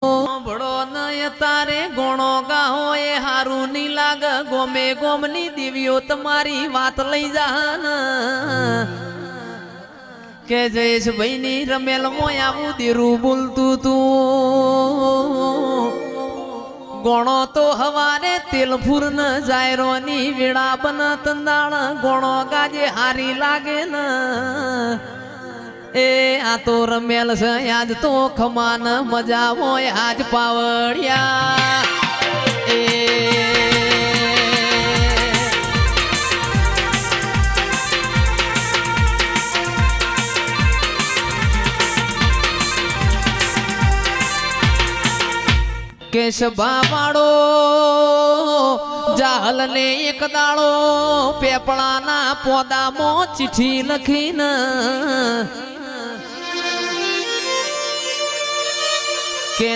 ભળો નય તારે ગોણો ગાહો એ હારું ની લાગ ગોમે ગોમની દેવીઓ તમારી વાત લઈ જા કે જયેશભાઈ ની રમેલ મોય આવું દેરું બોલતું તું ગોણો તો હવારે તેલ ફૂર ન જાયરો ની વેળા બન તંદાળ ગોણો ગાજે હારી લાગે ન એ આ તો રમેલ છે આજ તો ખમાન મજા હોય આજ પાવડિયા એ કેશભા વાળો જાહલ ને એક દાડો પેપળાના પોદામાં ચિઠ્ઠી લખીને